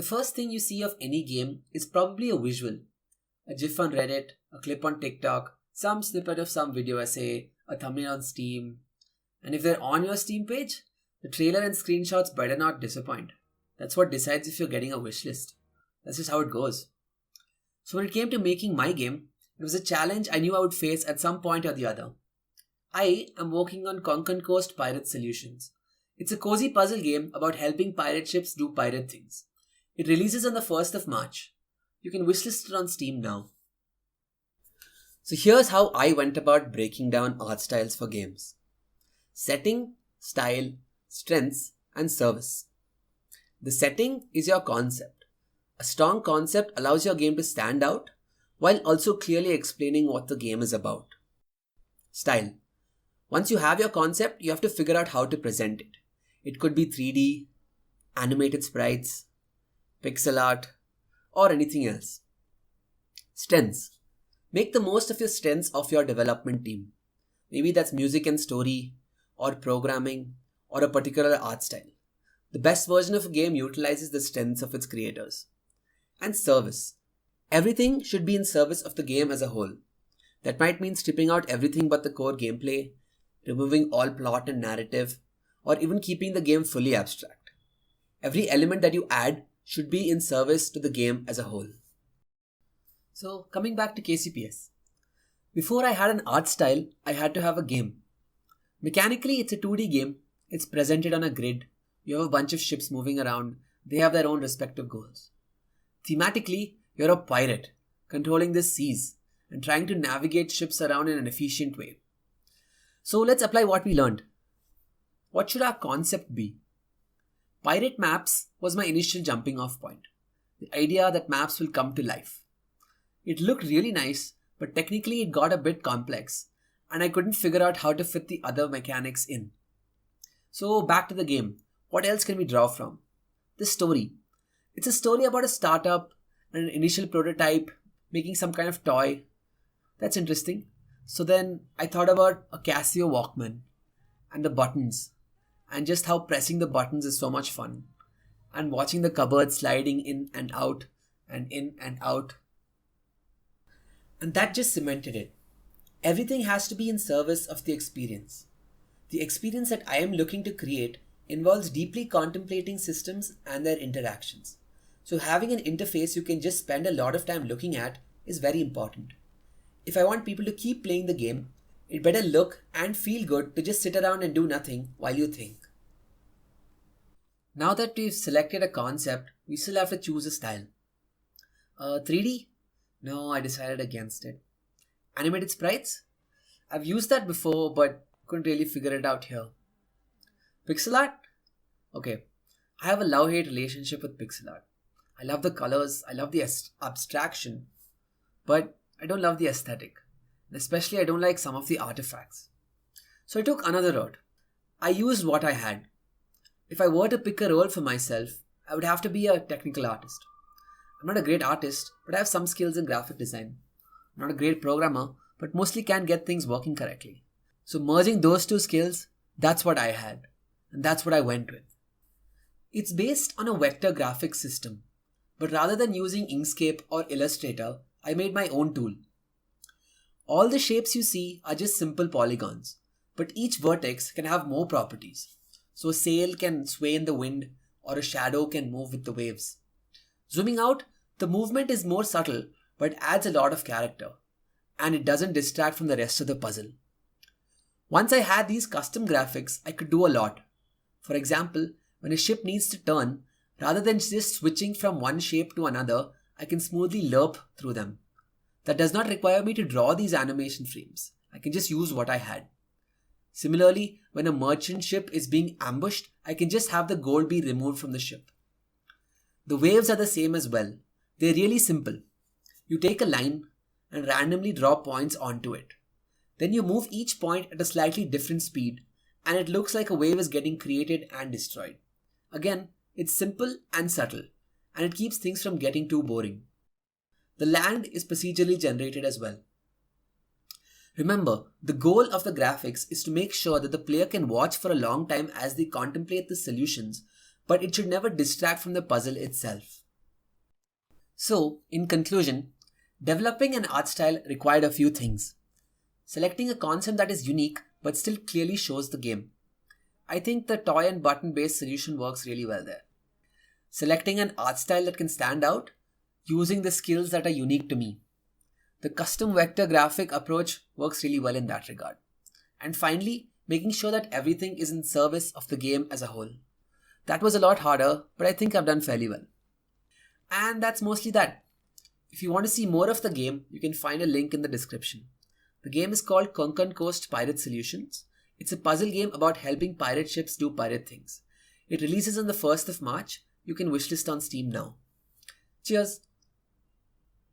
The first thing you see of any game is probably a visual. A GIF on Reddit, a clip on TikTok, some snippet of some video essay, a thumbnail on Steam. And if they're on your Steam page, the trailer and screenshots better not disappoint. That's what decides if you're getting a wishlist. That's just how it goes. So when it came to making my game, it was a challenge I knew I would face at some point or the other. I am working on Konkan Coast Pirate Solutions. It's a cozy puzzle game about helping pirate ships do pirate things. It releases on the 1st of March. You can wishlist it on Steam now. So here's how I went about breaking down art styles for games. Setting, style, strengths, and service. The setting is your concept. A strong concept allows your game to stand out while also clearly explaining what the game is about. Style. Once you have your concept, you have to figure out how to present it. It could be 3D, animated sprites, pixel art, or anything else. Strengths. Make the most of your strengths of your development team. Maybe that's music and story, or programming, or a particular art style. The best version of a game utilizes the strengths of its creators. And service. Everything should be in service of the game as a whole. That might mean stripping out everything but the core gameplay, removing all plot and narrative, or even keeping the game fully abstract. Every element that you add should be in service to the game as a whole. So, coming back to KCPS. Before I had an art style, I had to have a game. Mechanically, it's a 2D game. It's presented on a grid. You have a bunch of ships moving around. They have their own respective goals. Thematically, you're a pirate, controlling the seas and trying to navigate ships around in an efficient way. So let's apply what we learned. What should our concept be? Pirate maps was my initial jumping off point. The idea that maps will come to life. It looked really nice, but technically it got a bit complex and I couldn't figure out how to fit the other mechanics in. So back to the game. What else can we draw from? The story. It's a story about a startup and an initial prototype making some kind of toy. That's interesting. So then I thought about a Casio Walkman and the buttons and just how pressing the buttons is so much fun and watching the cupboard sliding in and out and in and out. And that just cemented it. Everything has to be in service of the experience. The experience that I am looking to create involves deeply contemplating systems and their interactions. So having an interface you can just spend a lot of time looking at is very important. If I want people to keep playing the game, it better look and feel good to just sit around and do nothing while you think. Now that we've selected a concept, we still have to choose a style. 3D? No, I decided against it. Animated sprites? I've used that before but couldn't really figure it out here. Pixel art? Okay, I have a love-hate relationship with pixel art. I love the colors, I love the abstraction, but I don't love the aesthetic. And especially I don't like some of the artifacts. So I took another route. I used what I had. If I were to pick a role for myself, I would have to be a technical artist. I'm not a great artist, but I have some skills in graphic design. I'm not a great programmer, but mostly can get things working correctly. So merging those two skills, that's what I had. And that's what I went with. It's based on a vector graphics system. But rather than using Inkscape or Illustrator, I made my own tool. All the shapes you see are just simple polygons, but each vertex can have more properties. So a sail can sway in the wind or a shadow can move with the waves. Zooming out, the movement is more subtle but adds a lot of character, and it doesn't distract from the rest of the puzzle. Once I had these custom graphics, I could do a lot. For example, when a ship needs to turn, rather than just switching from one shape to another, I can smoothly lerp through them. That does not require me to draw these animation frames. I can just use what I had. Similarly, when a merchant ship is being ambushed, I can just have the gold be removed from the ship. The waves are the same as well. They're really simple. You take a line and randomly draw points onto it. Then you move each point at a slightly different speed, and it looks like a wave is getting created and destroyed. Again, it's simple and subtle, and it keeps things from getting too boring. The land is procedurally generated as well. Remember, the goal of the graphics is to make sure that the player can watch for a long time as they contemplate the solutions, but it should never distract from the puzzle itself. So, in conclusion, developing an art style required a few things. Selecting a concept that is unique but still clearly shows the game. I think the toy and button based solution works really well there. Selecting an art style that can stand out, using the skills that are unique to me. The custom vector graphic approach works really well in that regard. And finally, making sure that everything is in service of the game as a whole. That was a lot harder, but I think I've done fairly well. And that's mostly that. If you want to see more of the game, you can find a link in the description. The game is called Konkan Coast Pirate Solutions. It's a puzzle game about helping pirate ships do pirate things. It releases on the 1st of March. You can wishlist on Steam now. Cheers!